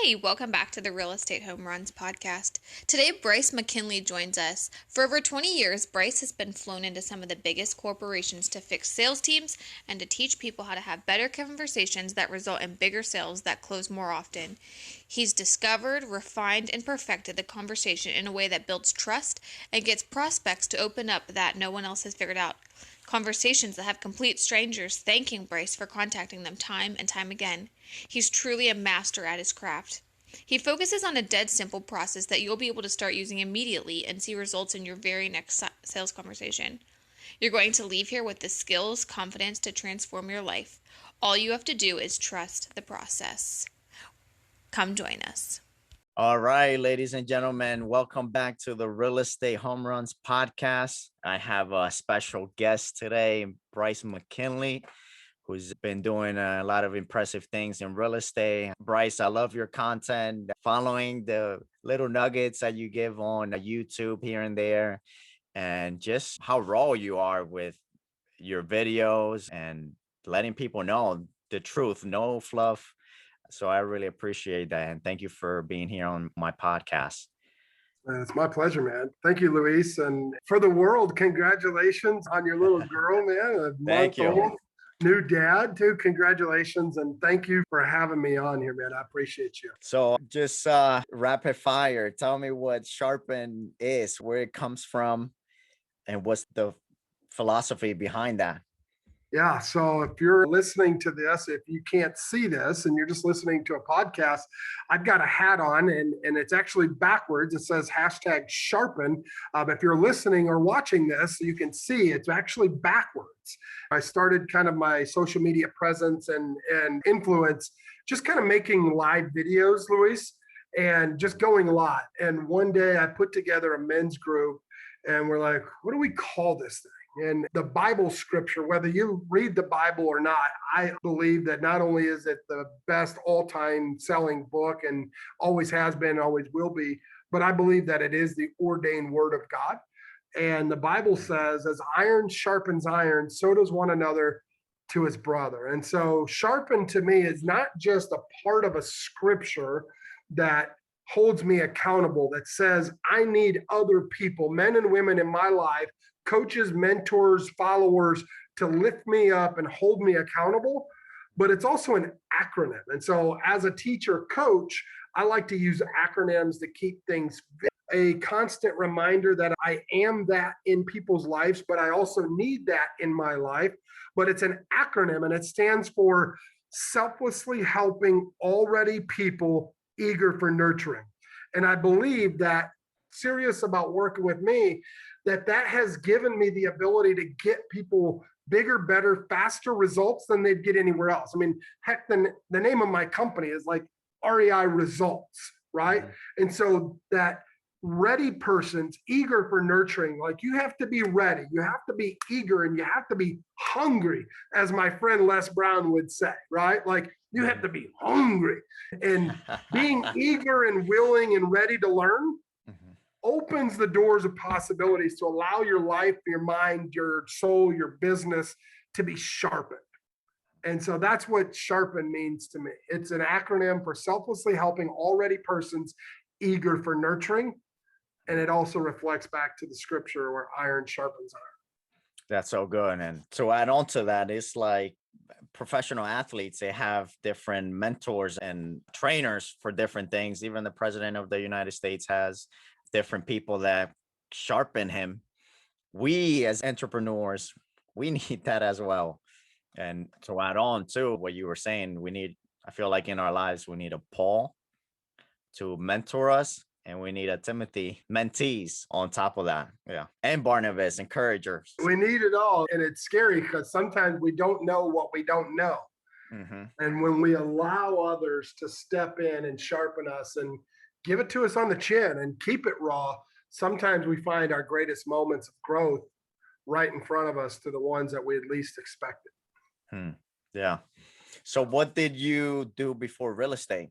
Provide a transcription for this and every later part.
Hey, welcome back to the Real Estate Home Runs podcast. Today, Bryce McKinley joins us. For over 20 years, Bryce has been flown into some of the biggest corporations to fix sales teams and to teach people how to have better conversations that result in bigger sales that close more often. He's discovered, refined, and perfected the conversation in a way that builds trust and gets prospects to open up that no one else has figured out. Conversations that have complete strangers thanking Bryce for contacting them time and time again. He's truly a master at his craft. He focuses on a dead simple process that you'll be able to start using immediately and see results in your very next sales conversation. You're going to leave here with the skills, confidence to transform your life. All you have to do is trust the process. Come join us. All right, ladies and gentlemen, welcome back to the Real Estate Home Runs podcast. I have a special guest today, Bryce McKinley, who's been doing a lot of impressive things in real estate. Bryce, I love your content, following the little nuggets that you give on YouTube here and there, and just how raw you are with your videos and letting people know the truth, no fluff. So I really appreciate that. And thank you for being here on my podcast. It's my pleasure, man. Thank you, Luis. And for the world, congratulations on your little girl, man. Thank you. Old, new dad, too. Congratulations. And thank you for having me on here, man. I appreciate you. So just rapid fire. Tell me what Sharpen is, where it comes from, and what's the philosophy behind that. Yeah. So if you're listening to this, if you can't see this and you're just listening to a podcast, I've got a hat on and it's actually backwards. It says hashtag sharpen. If you're listening or watching this, you can see it's actually backwards. I started kind of my social media presence and influence, just kind of making live videos, Luis, and just going live. And one day I put together a men's group and we're like, what do we call this thing? And the Bible scripture, whether you read the Bible or not, I believe that not only is it the best all-time selling book and always has been, always will be, but I believe that it is the ordained word of God. And the Bible says, as iron sharpens iron, so does one another to his brother. And so sharpen to me is not just a part of a scripture that holds me accountable, that says I need other people, men and women in my life, coaches, mentors, followers, to lift me up and hold me accountable, but it's also an acronym. And so as a teacher coach, I like to use acronyms to keep things a constant reminder that I am that in people's lives, but I also need that in my life. But it's an acronym and it stands for selflessly helping already people eager for nurturing. And I believe that serious about working with me, that has given me the ability to get people bigger, better, faster results than they'd get anywhere else. I mean, heck, the name of my company is like REI Results, right? Mm-hmm. And so that ready person's eager for nurturing, like you have to be ready, you have to be eager, and you have to be hungry, as my friend Les Brown would say, right? Like you have to be hungry, and being eager and willing and ready to learn opens the doors of possibilities to allow your life, your mind, your soul, your business to be sharpened. And so that's what sharpen means to me. It's an acronym for selflessly helping already persons eager for nurturing. And it also reflects back to the scripture where iron sharpens iron. That's so good. And to add on to that, it's like professional athletes, they have different mentors and trainers for different things. Even the president of the United States has different people that sharpen him. We as entrepreneurs, we need that as well. And to add on to what you were saying, I feel like in our lives, we need a Paul to mentor us, and we need a Timothy mentees on top of that. Yeah. And Barnabas, encouragers. We need it all. And it's scary because sometimes we don't know what we don't know. Mm-hmm. And when we allow others to step in and sharpen us and give it to us on the chin and keep it raw, sometimes we find our greatest moments of growth right in front of us to the ones that we at least expected. Yeah. So what did you do before real estate?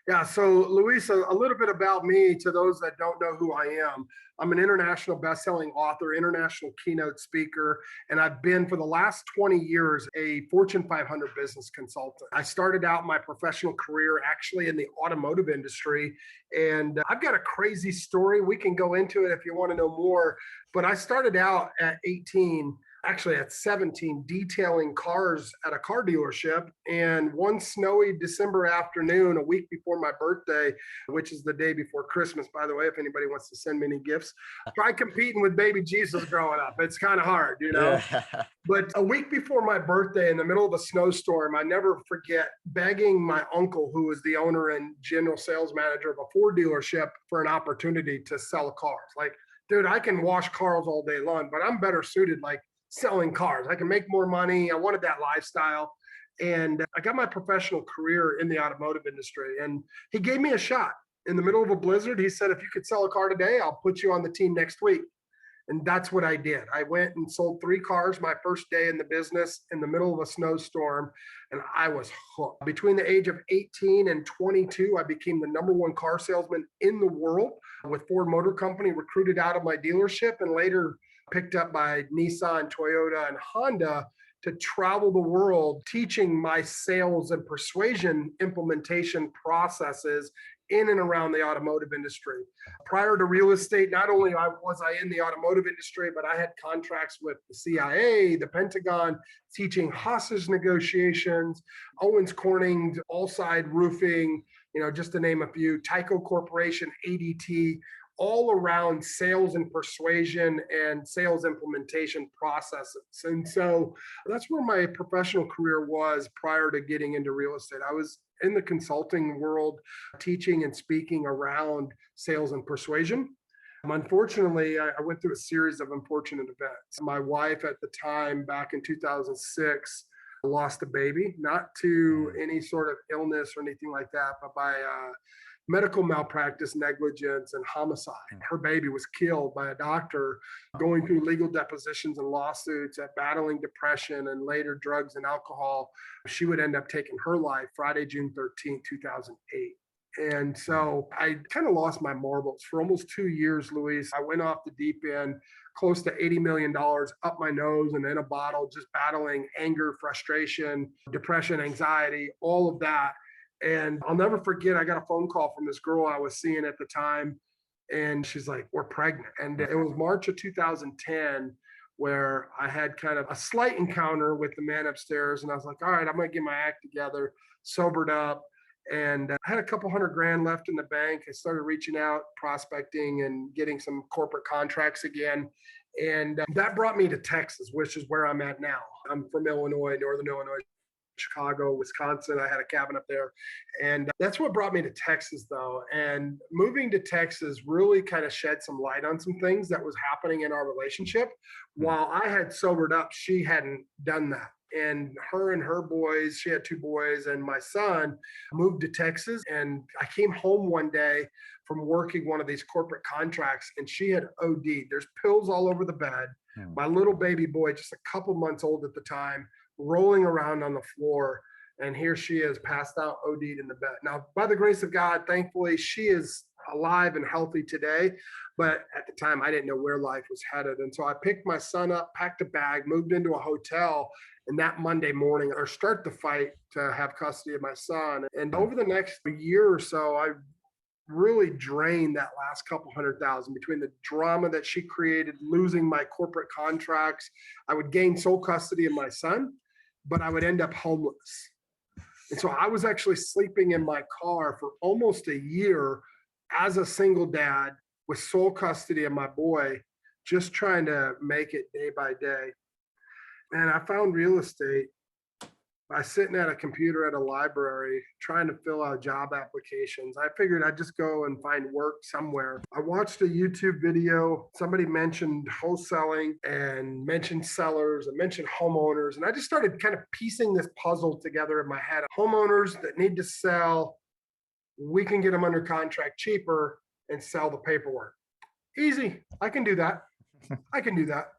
Yeah, so Luis, a little bit about me to those that don't know who I am. I'm an international best-selling author, international keynote speaker, and I've been for the last 20 years a Fortune 500 business consultant. I started out my professional career actually in the automotive industry, and I've got a crazy story. We can go into it if you want to know more, but I started out at 18, actually at 17, detailing cars at a car dealership. And one snowy December afternoon, a week before my birthday, which is the day before Christmas, by the way, if anybody wants to send me any gifts, try competing with baby Jesus growing up. It's kind of hard, you know? Yeah. But a week before my birthday, in the middle of a snowstorm, I never forget begging my uncle, who was the owner and general sales manager of a Ford dealership, for an opportunity to sell cars. Like, dude, I can wash cars all day long, but I'm better suited like selling cars. I can make more money. I wanted that lifestyle. And I got my professional career in the automotive industry. And he gave me a shot in the middle of a blizzard. He said, if you could sell a car today, I'll put you on the team next week. And that's what I did. I went and sold 3 cars my first day in the business in the middle of a snowstorm, and I was hooked. Between the age of 18 and 22, I became the #1 car salesman in the world with Ford Motor Company, recruited out of my dealership, and later picked up by Nissan, Toyota, and Honda to travel the world teaching my sales and persuasion implementation processes in and around the automotive industry. Prior to real estate, not only was I in the automotive industry, but I had contracts with the CIA, the Pentagon, teaching hostage negotiations, Owens Corning, Allside Roofing, just to name a few, Tyco Corporation, ADT, all around sales and persuasion and sales implementation processes. And so that's where my professional career was prior to getting into real estate. I was in the consulting world, teaching and speaking around sales and persuasion. Unfortunately, I went through a series of unfortunate events. My wife at the time, back in 2006, lost a baby, not to any sort of illness or anything like that, but by medical malpractice, negligence, and homicide. Her baby was killed by a doctor going through legal depositions and lawsuits, at battling depression and later drugs and alcohol. She would end up taking her life Friday, June 13th, 2008. And so I kind of lost my marbles for almost 2 years, Luis. I went off the deep end, close to $80 million up my nose and in a bottle, just battling anger, frustration, depression, anxiety, all of that. And I'll never forget, I got a phone call from this girl I was seeing at the time, and she's like, we're pregnant. And it was March of 2010 where I had kind of a slight encounter with the man upstairs. And I was like, all right, I'm going to get my act together, sobered up. And I had a couple $100,000 left in the bank. I started reaching out, prospecting, and getting some corporate contracts again. And that brought me to Texas, which is where I'm at now. I'm from Illinois, Northern Illinois, Chicago, Wisconsin. I had a cabin up there. And that's what brought me to Texas, though. And moving to Texas really kind of shed some light on some things that was happening in our relationship. While I had sobered up, she hadn't done that. And her boys, she had 2 boys, and my son moved to Texas. And I came home one day from working one of these corporate contracts, and she had OD'd. There's pills all over the bed. My little baby boy, just a couple months old at the time, rolling around on the floor. And here she is, passed out, OD'd in the bed. Now, by the grace of God, thankfully, she is alive and healthy today. But at the time, I didn't know where life was headed. And so I picked my son up, packed a bag, moved into a hotel. And that Monday morning, or start the fight to have custody of my son. And over the next year or so, I really drained that last couple $100,000 between the drama that she created, losing my corporate contracts. I would gain sole custody of my son, but I would end up homeless. And so I was actually sleeping in my car for almost a year as a single dad with sole custody of my boy, just trying to make it day by day. And I found real estate by sitting at a computer at a library, trying to fill out job applications. I figured I'd just go and find work somewhere. I watched a YouTube video. Somebody mentioned wholesaling and mentioned sellers and mentioned homeowners. And I just started kind of piecing this puzzle together in my head. Homeowners that need to sell, we can get them under contract cheaper and sell the paperwork. Easy. I can do that. I can do that.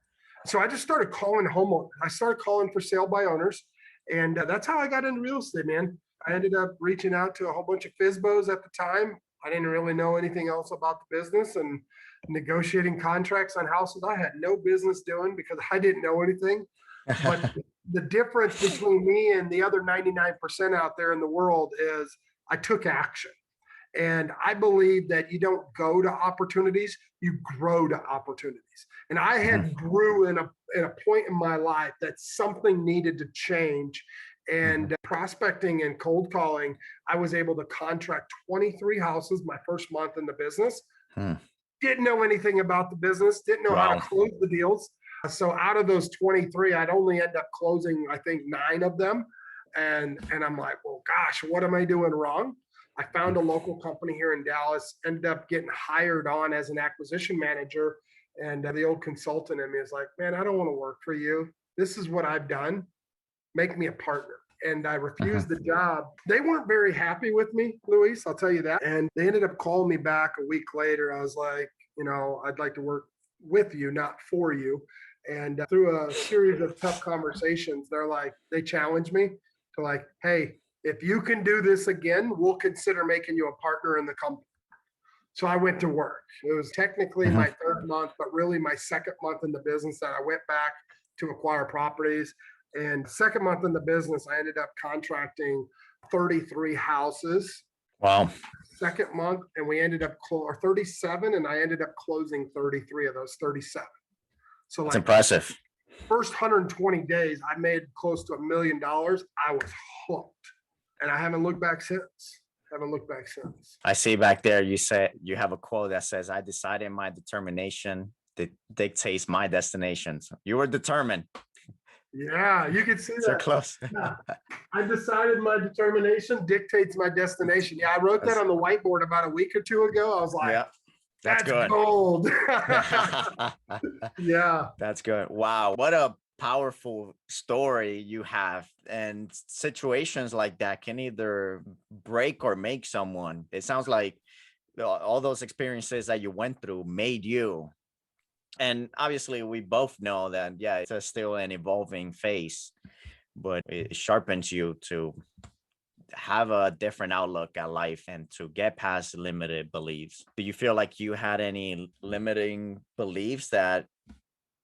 So I just started calling homeowners. I started calling for sale by owners. And that's how I got into real estate, man. I ended up reaching out to a whole bunch of FISBOs at the time. I didn't really know anything else about the business, and negotiating contracts on houses I had no business doing because I didn't know anything. But the difference between me and the other 99% out there in the world is I took action. And I believe that you don't go to opportunities, you grow to opportunities. And I had grew in a point in my life that something needed to change. And prospecting and cold calling, I was able to contract 23 houses my first month in the business. Didn't know anything about the business, didn't know how to close the deals. So out of those 23, I'd only end up closing, I think, 9 of them. And I'm like, well, gosh, what am I doing wrong? I found a local company here in Dallas, ended up getting hired on as an acquisition manager. And the old consultant in me is like, man, I don't want to work for you. This is what I've done. Make me a partner. And I refused the job. They weren't very happy with me, Luis, I'll tell you that. And they ended up calling me back a week later. I was like, I'd like to work with you, not for you. And through a series of tough conversations, they challenged me to like, hey, if you can do this again, we'll consider making you a partner in the company. So I went to work. It was technically my 3rd month, but really my 2nd month in the business that I went back to acquire properties. And 2nd month in the business, I ended up contracting 33 houses. Wow. 2nd month, and we ended up 37, and I ended up closing 33 of those 37. So that's impressive. First 120 days, I made close to $1 million. I was hooked. And I haven't looked back since. I see back there, you said you have a quote that says, I decided my determination that dictates my destinations. You were determined. Yeah, you can see that. So close. Yeah. I decided my determination dictates my destination. Yeah, I wrote that on the whiteboard about a week or 2 ago. I was like, yeah, that's good. Gold. Yeah. That's good. Wow. What a powerful story you have. And situations like that can either break or make someone. It sounds like all those experiences that you went through made you. And obviously we both know that, yeah, it's still an evolving phase, but it sharpens you to have a different outlook at life and to get past limited beliefs. Do you feel like you had any limiting beliefs that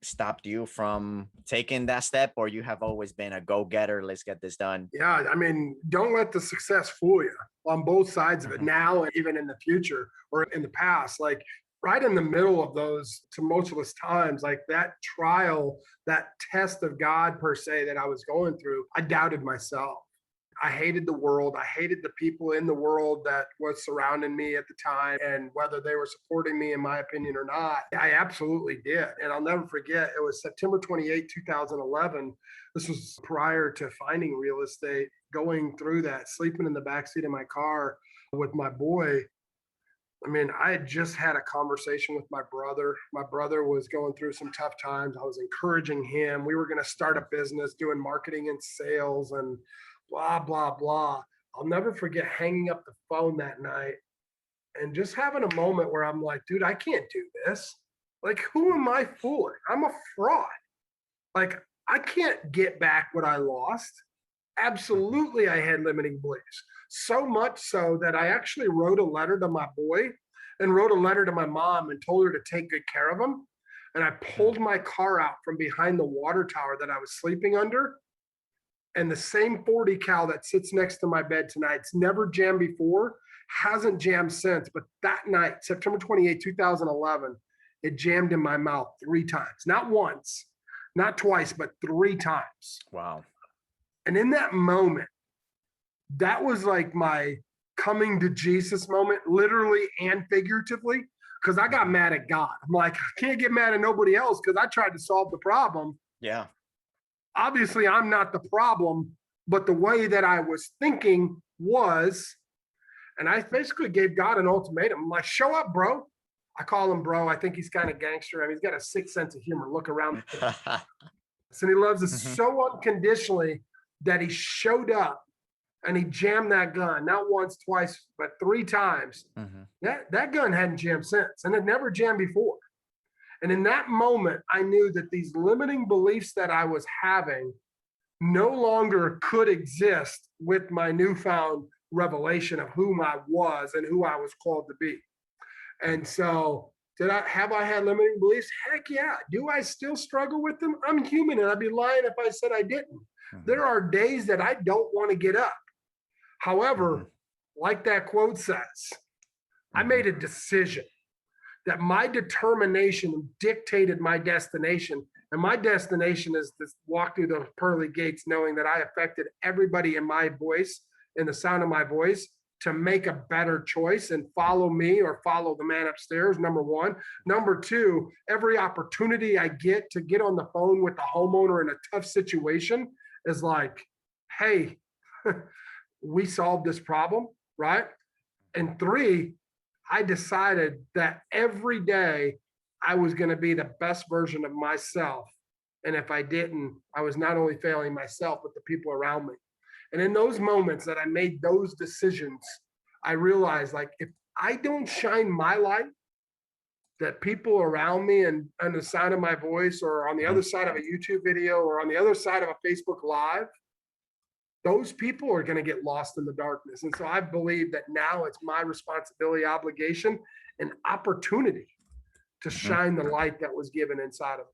stopped you from taking that step, or you have always been a go-getter? Let's get this done. Yeah. I mean, don't let the success fool you on both sides of it now, and even in the future or in the past. Like right in the middle of those tumultuous times, like that trial, that test of God per se that I was going through, I doubted myself. I hated the world. I hated the people in the world that was surrounding me at the time, and whether they were supporting me, in my opinion, or not. I absolutely did. And I'll never forget, it was September 28, 2011. This was prior to finding real estate, going through that, sleeping in the backseat of my car with my boy. I mean, I had just had a conversation with my brother. My brother was going through some tough times. I was encouraging him. We were going to start a business doing marketing and sales and blah, blah, blah. I'll never forget hanging up the phone that night and just having a moment where I'm like, dude, I can't do this. Like, who am I fooling? I'm a fraud. Like, I can't get back what I lost. Absolutely, I had limiting beliefs. So much so that I actually wrote a letter to my boy and wrote a letter to my mom and told her to take good care of him. And I pulled my car out from behind the water tower that I was sleeping under. And the same 40 cal that sits next to my bed tonight, it's never jammed before, hasn't jammed since. But that night, September 28, 2011, it jammed in my mouth 3 times. Not once, not twice, but 3 times. Wow. And in that moment, that was like my coming to Jesus moment, literally and figuratively, because I got mad at God. I'm like, I can't get mad at nobody else because I tried to solve the problem. Yeah. Obviously, I'm not the problem, but the way that I was thinking was, and I basically gave God an ultimatum. I'm like, show up, bro. I call him bro. I think he's kind of gangster. I mean, he's got a 6th sense of humor. Look around. And he loves us so unconditionally that he showed up and he jammed that gun, not once, twice, but 3 times. That gun hadn't jammed since, and it never jammed before. And in that moment, I knew that these limiting beliefs that I was having no longer could exist with my newfound revelation of whom I was and who I was called to be. And so have I had limiting beliefs? Heck yeah. Do I still struggle with them? I'm human, and I'd be lying if I said I didn't. Mm-hmm. There are days that I don't want to get up. However, like that quote says, I made a decision that my determination dictated my destination. And my destination is to walk through those pearly gates, knowing that I affected everybody in my voice, in the sound of my voice, to make a better choice and follow me or follow the man upstairs, number one. Number two, every opportunity I get to get on the phone with the homeowner in a tough situation is like, hey, we solved this problem, right? And three, I decided that every day I was going to be the best version of myself. And if I didn't, I was not only failing myself, but the people around me. And in those moments that I made those decisions, I realized, like, if I don't shine my light, that people around me and on the sound of my voice or on the other side of a YouTube video or on the other side of a Facebook Live, those people are going to get lost in the darkness. And so I believe that now it's my responsibility, obligation, and opportunity to shine the light that was given inside of me.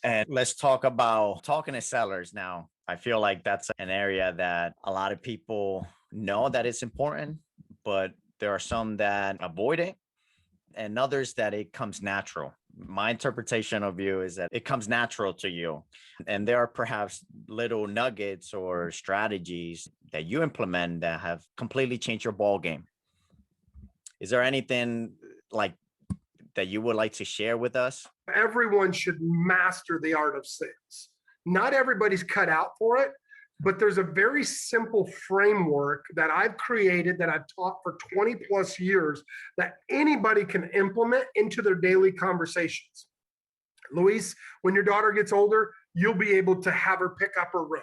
And let's talk about talking to sellers now. I feel like that's an area that a lot of people know that it's important, but there are some that avoid it and others that it comes natural. My interpretation of you is that it comes natural to you. And there are perhaps little nuggets or strategies that you implement that have completely changed your ball game. Is there anything like that you would like to share with us? Everyone should master the art of sales. Not everybody's cut out for it, but there's a very simple framework that I've created that I've taught for 20 plus years that anybody can implement into their daily conversations. Luis, when your daughter gets older, you'll be able to have her pick up her room,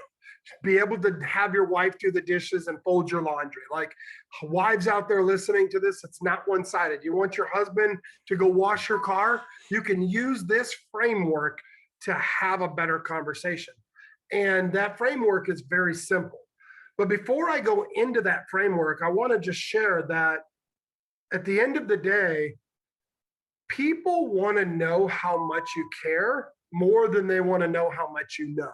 be able to have your wife do the dishes and fold your laundry. Like, wives out there listening to this, it's not one-sided. You want your husband to go wash your car, you can use this framework to have a better conversation. And that framework is very simple. But before I go into that framework, I want to just share that at the end of the day, people want to know how much you care more than they want to know how much you know.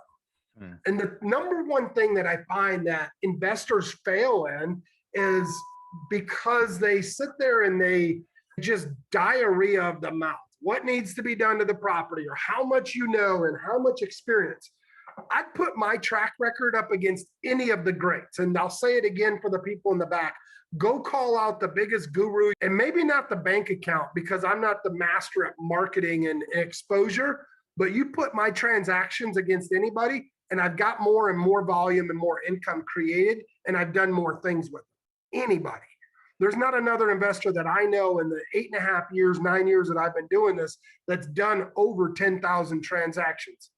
And the number one thing that I find that investors fail in is because they sit there and they just diarrhea of the mouth. What needs to be done to the property, or how much you know and how much experience. I'd put my track record up against any of the greats. And I'll say it again for the people in the back. Go call out the biggest guru, and maybe not the bank account, because I'm not the master at marketing and exposure, but you put my transactions against anybody, and I've got more and more volume and more income created, and I've done more things with them. Anybody. There's not another investor that I know in the 8.5 years, 9 years that I've been doing this that's done over 10,000 transactions.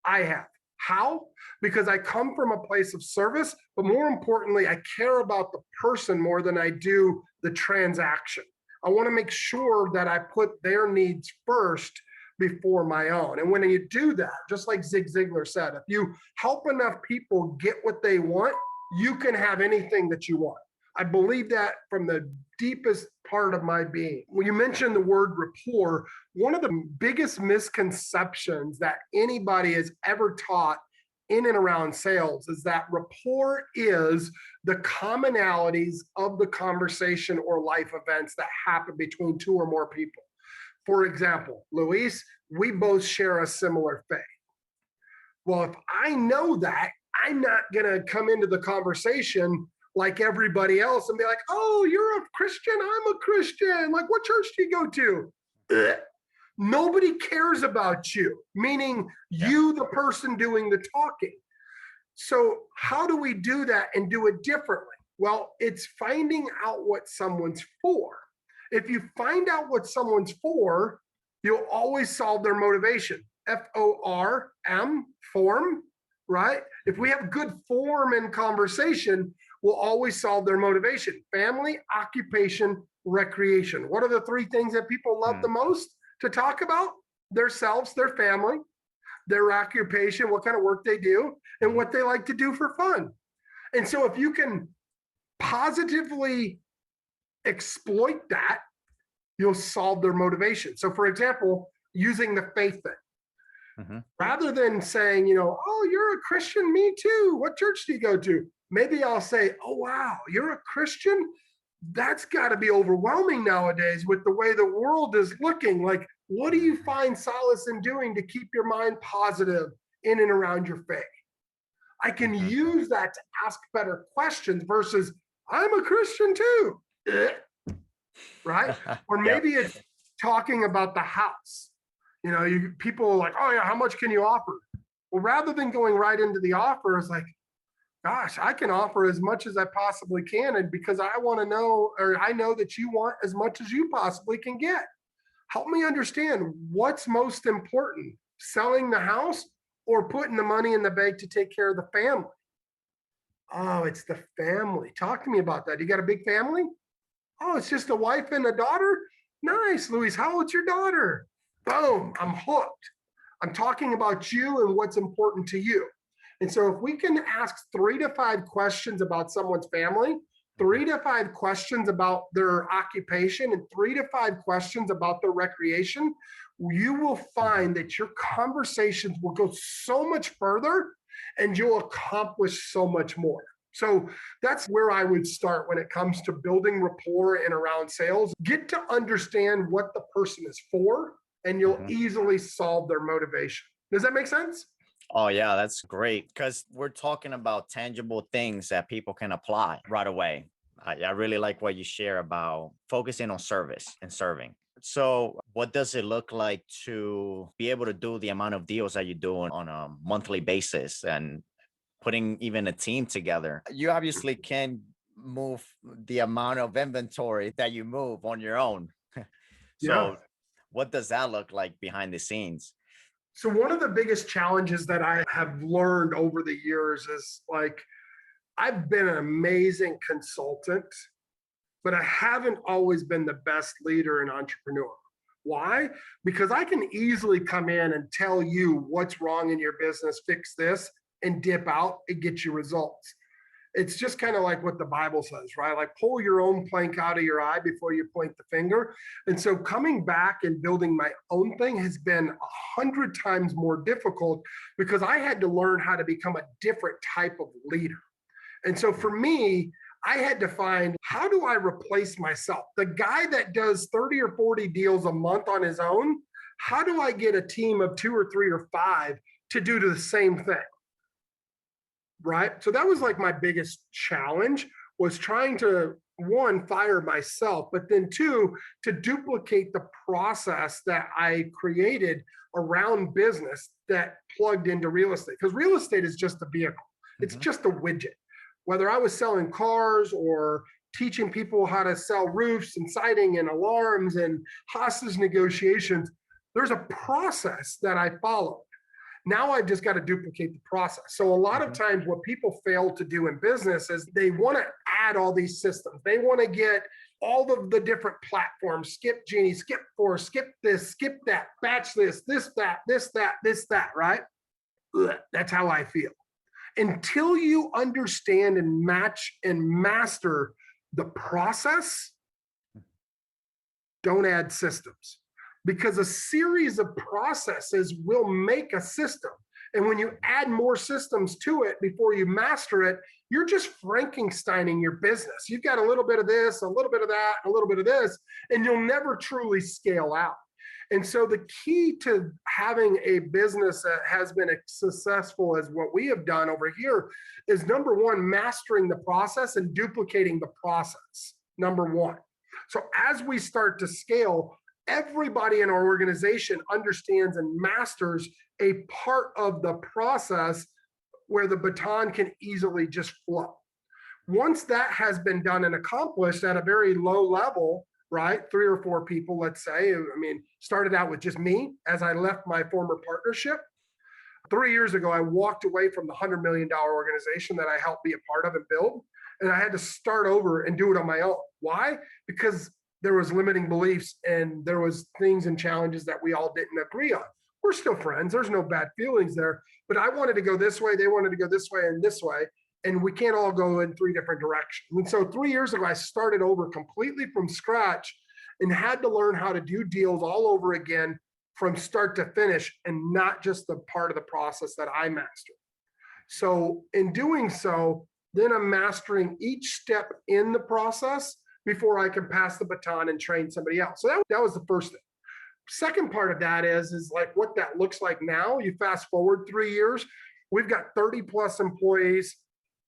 I have. How? Because I come from a place of service, but more importantly, I care about the person more than I do the transaction. I want to make sure that I put their needs first before my own. And when you do that, just like Zig Ziglar said, if you help enough people get what they want, you can have anything that you want. I believe that from the deepest part of my being. When you mentioned the word rapport, one of the biggest misconceptions that anybody has ever taught in and around sales is that rapport is the commonalities of the conversation or life events that happen between two or more people. For example, Luis, we both share a similar faith. Well, if I know that, I'm not going to come into the conversation like everybody else and be like, oh, you're a Christian, I'm a Christian. Like, what church do you go to? Ugh. Nobody cares about you, meaning you, the person doing the talking. So how do we do that and do it differently? Well, it's finding out what someone's for. If you find out what someone's for, you'll always solve their motivation. F-O-R-M, form, right? If we have good form in conversation, we'll always solve their motivation. Family, occupation, recreation. What are the three things that people love the most to talk about? Themselves, their family, their occupation, what kind of work they do, and what they like to do for fun. And so if you can positively exploit that, you'll solve their motivation. So for example, using the faith thing. Rather than saying, oh, you're a Christian, me too. What church do you go to? Maybe I'll say, oh, wow, you're a Christian? That's got to be overwhelming nowadays with the way the world is looking. Like, what do you find solace in doing to keep your mind positive in and around your faith? I can use that to ask better questions versus, I'm a Christian too. Right? Or maybe it's talking about the house. People are like, oh yeah, how much can you offer? Well, rather than going right into the offer, it's like, gosh, I can offer as much as I possibly can. And because I want to know, or I know that you want as much as you possibly can get. Help me understand what's most important, selling the house or putting the money in the bank to take care of the family? Oh, it's the family. Talk to me about that. You got a big family? Oh, it's just a wife and a daughter? Nice, Luis. How old's your daughter? Boom, I'm hooked. I'm talking about you and what's important to you. And so if we can ask 3 to 5 questions about someone's family, 3 to 5 questions about their occupation, and 3 to 5 questions about their recreation, you will find that your conversations will go so much further and you'll accomplish so much more. So that's where I would start when it comes to building rapport and around sales. Get to understand what the person is for, and you'll easily solve their motivation. Does that make sense? Oh, yeah, that's great. Because we're talking about tangible things that people can apply right away. I really like what you share about focusing on service and serving. So what does it look like to be able to do the amount of deals that you're doing on a monthly basis and putting even a team together? You obviously can move the amount of inventory that you move on your own. So what does that look like behind the scenes? So one of the biggest challenges that I have learned over the years is like, I've been an amazing consultant, but I haven't always been the best leader and entrepreneur. Why? Because I can easily come in and tell you what's wrong in your business, fix this, and dip out and get you results. It's just kind of like what the Bible says, right? Like pull your own plank out of your eye before you point the finger. And so coming back and building my own thing has been 100 times more difficult because I had to learn how to become a different type of leader. And so for me, I had to find, how do I replace myself? The guy that does 30 or 40 deals a month on his own, how do I get a team of 2 or 3 or 5 to do the same thing? Right? So that was like my biggest challenge, was trying to, 1, fire myself, but then 2, to duplicate the process that I created around business that plugged into real estate. Because real estate is just a vehicle. It's just a widget. Whether I was selling cars or teaching people how to sell roofs and siding and alarms and hostage negotiations, there's a process that I followed. Now I've just got to duplicate the process. So a lot of times what people fail to do in business is they want to add all these systems. They want to get all of the different platforms, skip Genie, skip Force, skip this, skip that, batch this, that, right? That's how I feel. Until you understand and match and master the process, don't add systems. Because a series of processes will make a system. And when you add more systems to it before you master it, you're just Frankensteining your business. You've got a little bit of this, a little bit of that, a little bit of this, and you'll never truly scale out. And so the key to having a business that has been as successful as what we have done over here is, number 1, mastering the process and duplicating the process, number 1. So as we start to scale, everybody in our organization understands and masters a part of the process where the baton can easily just flow. Once that has been done and accomplished at a very low level, right? 3 or 4 people, let's say, started out with just me as I left my former partnership. 3 years ago, I walked away from the $100 million organization that I helped be a part of and build. And I had to start over and do it on my own. Why? Because there was limiting beliefs and there was things and challenges that we all didn't agree on. we're still friends. There's no bad feelings there, but I wanted to go this way. They wanted to go this way and this way. And we can't all go in 3 different directions. And so 3 years ago, I started over completely from scratch and had to learn how to do deals all over again from start to finish, and not just the part of the process that I mastered. So in doing so, then I'm mastering each step in the process before I can pass the baton and train somebody else. So that was the first thing. Second part of that is like what that looks like now. You fast forward 3 years, we've got 30 plus employees,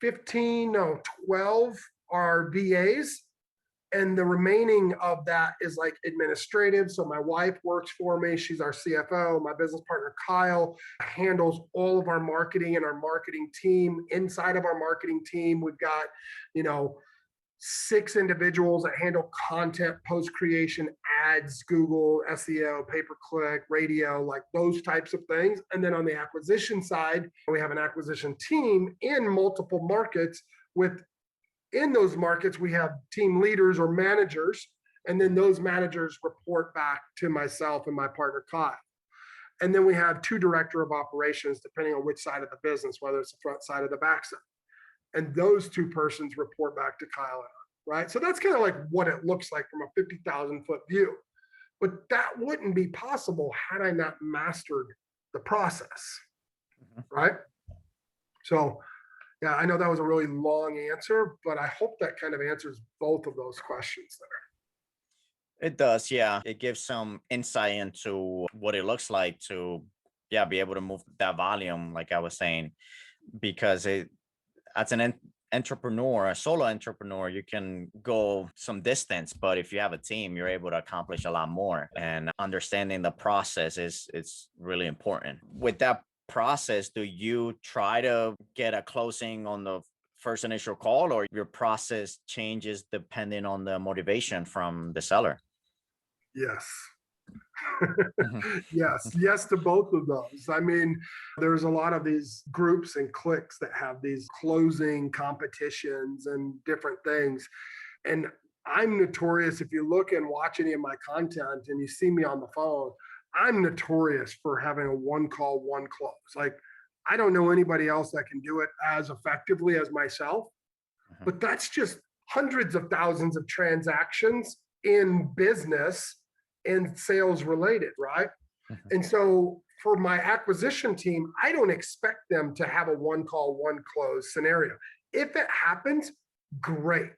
12 are VAs. And the remaining of that is like administrative. So my wife works for me. She's our CFO. My business partner, Kyle, handles all of our marketing and our marketing team. Inside of our marketing team, we've got, 6 individuals that handle content, post creation, ads, Google, SEO, pay-per-click, radio, like those types of things. And then on the acquisition side, we have an acquisition team in multiple markets. In those markets, we have team leaders or managers, and then those managers report back to myself and my partner, Kyle. And then we have 2 director of operations, depending on which side of the business, whether it's the front side or the back side. And those 2 persons report back to Kyle and I, right? So that's kind of like what it looks like from a 50,000 foot view. But that wouldn't be possible had I not mastered the process, right? So yeah, I know that was a really long answer, but I hope that kind of answers both of those questions there. It does, yeah. It gives some insight into what it looks like to, be able to move that volume, like I was saying, because as an entrepreneur, a solo entrepreneur, you can go some distance, but if you have a team, you're able to accomplish a lot more. And understanding the process is really important. With that process, do you try to get a closing on the first initial call, or your process changes depending on the motivation from the seller? Yes. Yes to both of those. I mean, there's a lot of these groups and cliques that have these closing competitions and different things. And I'm notorious, if you look and watch any of my content and you see me on the phone, I'm notorious for having a 1 call, 1 close. Like, I don't know anybody else that can do it as effectively as myself, but that's just hundreds of thousands of transactions in business and sales related, right? And so for my acquisition team, I don't expect them to have a 1 call, 1 close scenario. If it happens, great.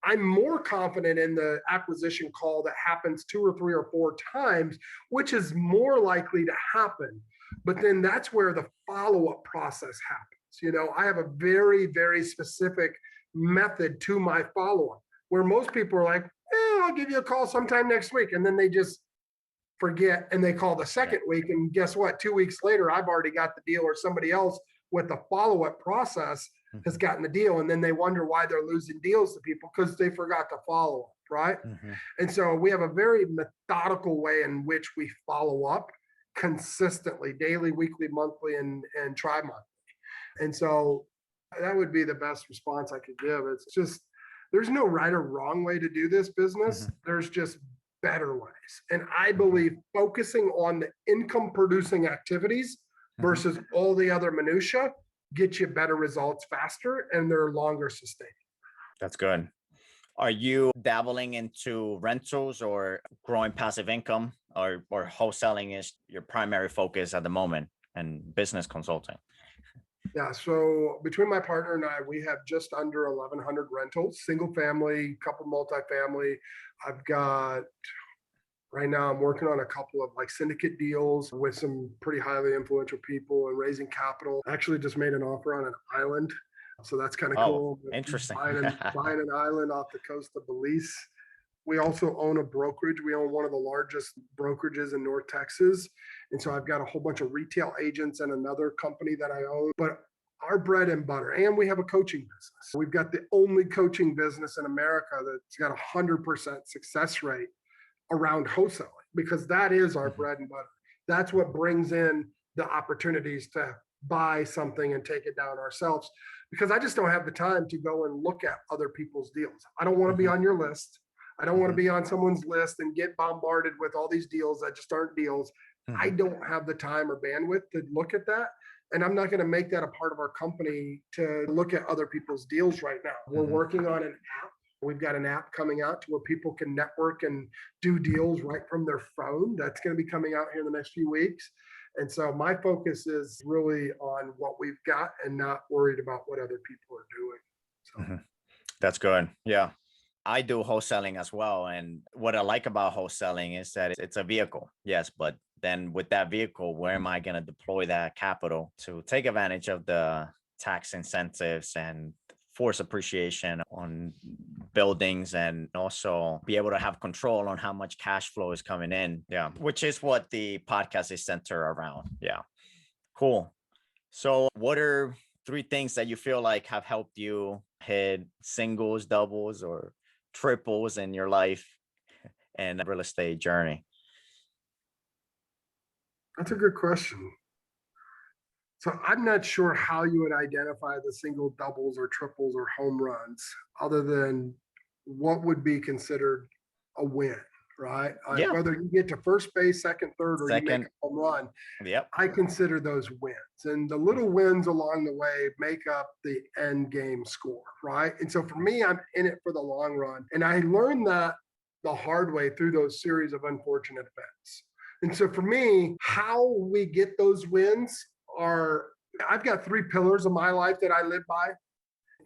I'm more confident in the acquisition call that happens 2 or 3 or 4 times, which is more likely to happen. But then that's where the follow-up process happens. I have a very, very specific method to my follow-up, where most people are like, I'll give you a call sometime next week. And then they just forget and they call the second week. And guess what? 2 weeks later, I've already got the deal, or somebody else with the follow-up process has gotten the deal. And then they wonder why they're losing deals to people, because they forgot to follow up, right? And so we have a very methodical way in which we follow up consistently, daily, weekly, monthly, and tri-monthly. And so that would be the best response I could give. It's just, there's no right or wrong way to do this business. There's just better ways. And I believe focusing on the income producing activities versus all the other minutia get you better results faster, and they're longer sustaining. That's good. Are you dabbling into rentals or growing passive income, or wholesaling is your primary focus at the moment, and business consulting? Yeah. So between my partner and I, we have just under 1,100 rentals, single family, couple multifamily. I've got, right now, I'm working on a couple of like syndicate deals with some pretty highly influential people and raising capital. I actually just made an offer on an island. So that's kind of cool. Interesting. Buying an island off the coast of Belize. We also own a brokerage. We own one of the largest brokerages in North Texas. And so I've got a whole bunch of retail agents and another company that I own. But our bread and butter, and we have a coaching business. We've got the only coaching business in America that's got 100% success rate around wholesaling, because that is our bread and butter. That's what brings in the opportunities to buy something and take it down ourselves, because I just don't have the time to go and look at other people's deals. I don't want to be on your list. I don't want to be on someone's list and get bombarded with all these deals that just aren't deals. I don't have the time or bandwidth to look at that. And I'm not going to make that a part of our company to look at other people's deals right now. We're working on an app. We've got an app coming out to where people can network and do deals right from their phone. That's going to be coming out here in the next few weeks. And so my focus is really on what we've got and not worried about what other people are doing. So. That's good. Yeah. I do wholesaling as well. And what I like about wholesaling is that it's a vehicle. Yes. But then with that vehicle, where am I going to deploy that capital to take advantage of the tax incentives and force appreciation on buildings, and also be able to have control on how much cash flow is coming in. Yeah. Which is what the podcast is centered around. Yeah. Cool. So what are 3 things that you feel like have helped you hit singles, doubles, or triples in your life and real estate journey? That's a good question. So I'm not sure how you would identify the single, doubles, or triples or home runs, other than what would be considered a win, right? Yeah. Whether you get to first base, second, third, or you make a home run, Yep. I consider those wins. And the little wins along the way make up the end game score, right? And so for me, I'm in it for the long run. And I learned that the hard way through those series of unfortunate events. And so for me, how we get those wins are, I've got 3 pillars of my life that I live by.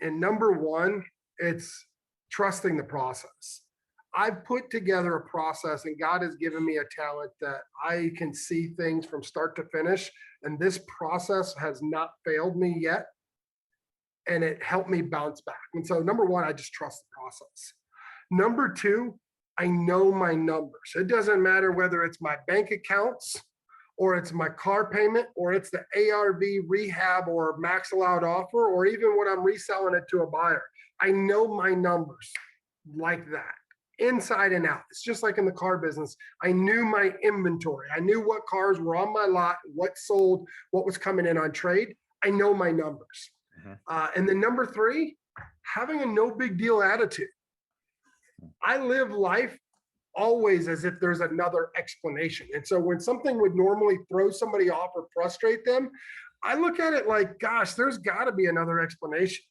And number 1, it's trusting the process. I've put together a process, and God has given me a talent that I can see things from start to finish. And this process has not failed me yet. And it helped me bounce back. And so number 1, I just trust the process. Number 2, I know my numbers. It doesn't matter whether it's my bank accounts, or it's my car payment, or it's the ARV rehab or max allowed offer, or even when I'm reselling it to a buyer. I know my numbers like that, inside and out. It's just like in the car business. I knew my inventory. I knew what cars were on my lot, what sold, what was coming in on trade. I know my numbers. And then number 3, having a no big deal attitude. I live life always as if there's another explanation. And so when something would normally throw somebody off or frustrate them, I look at it like, gosh, there's got to be another explanation.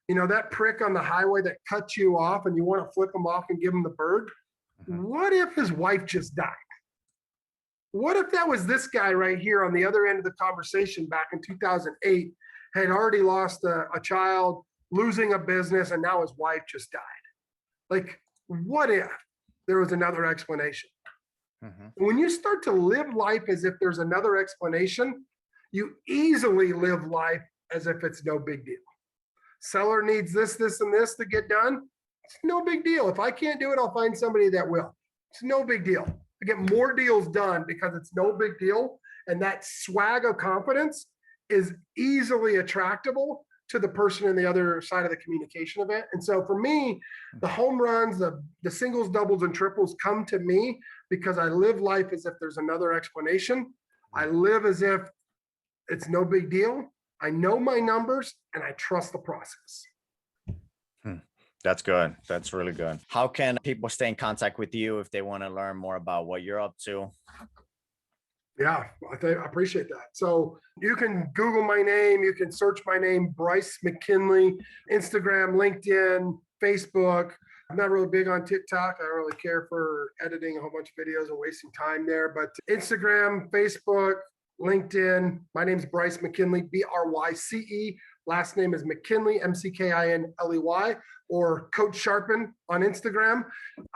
You know, that prick on the highway that cuts you off and you want to flip him off and give him the bird. What if his wife just died? What if that was this guy right here on the other end of the conversation back in 2008, had already lost a child, losing a business, and now his wife just died? Like, what if there was another explanation? When you start to live life as if there's another explanation, you easily live life as if it's no big deal. Seller needs this, this, and this to get done. It's no big deal. If I can't do it, I'll find somebody that will. It's no big deal. I get more deals done because it's no big deal. And that swag of confidence is easily attractable to the person in the other side of the communication event. And so for me, the home runs, the singles, doubles, and triples come to me because I live life as if there's another explanation. I live as if it's no big deal. I know my numbers and I trust the process. That's good. That's really good. How can people stay in contact with you if they want to learn more about what you're up to? Yeah, I appreciate that. So you can Google my name. You can search my name, Bryce McKinley, Instagram, LinkedIn, Facebook. I'm not really big on TikTok. I don't really care for editing a whole bunch of videos and wasting time there. But Instagram, Facebook, LinkedIn. My name's Bryce McKinley, BRYCE. Last name is McKinley, McKinley, or Coach Sharpen on Instagram.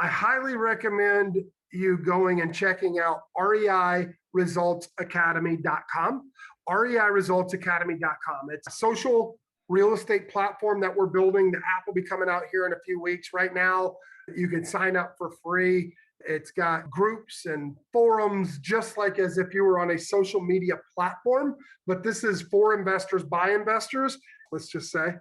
I highly recommend you going and checking out REIResultsAcademy.com. REIResultsAcademy.com. It's a social real estate platform that we're building. The app will be coming out here in a few weeks. Right now, you can sign up for free. It's got groups and forums, just like as if you were on a social media platform, but this is for investors by investors. Let's just say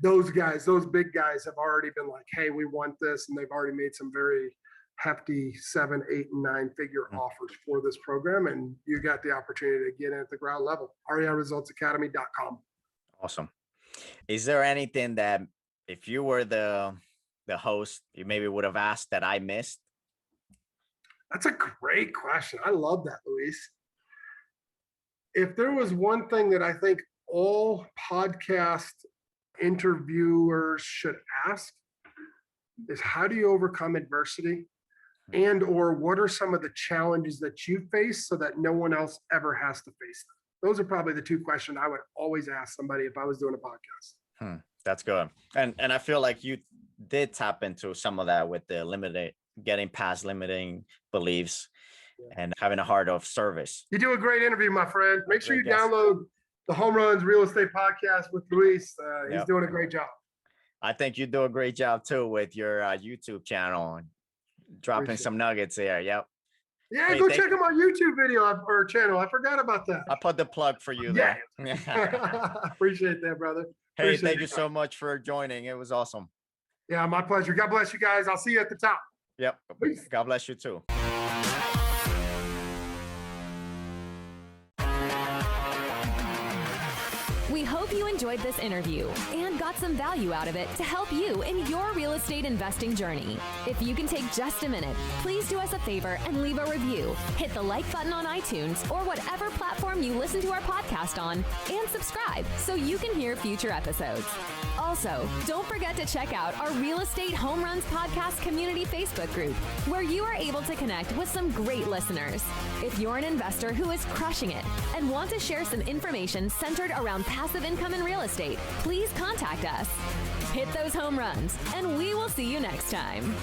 those guys, those big guys have already been like, hey, we want this. And they've already made some very hefty 7, 8, and 9-figure offers for this program. And you got the opportunity to get in at the ground level. REIResultsAcademy.com. Awesome. Is there anything that if you were the host, you maybe would have asked that I missed? That's a great question. I love that, Luis. If there was one thing that I think all podcast interviewers should ask is how do you overcome adversity? And or what are some of the challenges that you face so that no one else ever has to face them? Those are probably the two questions I would always ask somebody if I was doing a podcast. That's good. And I feel like you did tap into some of that with the getting past limiting beliefs and having a heart of service. You do a great interview, my friend. Make sure you download the Home Runs Real Estate Podcast with Luis. He's doing a great job. I think you do a great job too with your YouTube channel, dropping some nuggets there. Yep. Yeah, go check out my YouTube video or channel. I forgot about that. I put the plug for you there. Appreciate that, brother. Hey, thank you so much for joining. It was awesome. Yeah, my pleasure. God bless you guys. I'll see you at the top. Yep. Peace. God bless you too. We hope you enjoyed this interview and got some value out of it to help you in your real estate investing journey. If you can take just a minute, please do us a favor and leave a review. Hit the like button on iTunes or whatever platform you listen to our podcast on, and subscribe so you can hear future episodes. Also, don't forget to check out our Real Estate Home Runs Podcast Community Facebook group, where you are able to connect with some great listeners. If you're an investor who is crushing it and want to share some information centered around passive income in real estate, please contact us. Hit those home runs, and we will see you next time.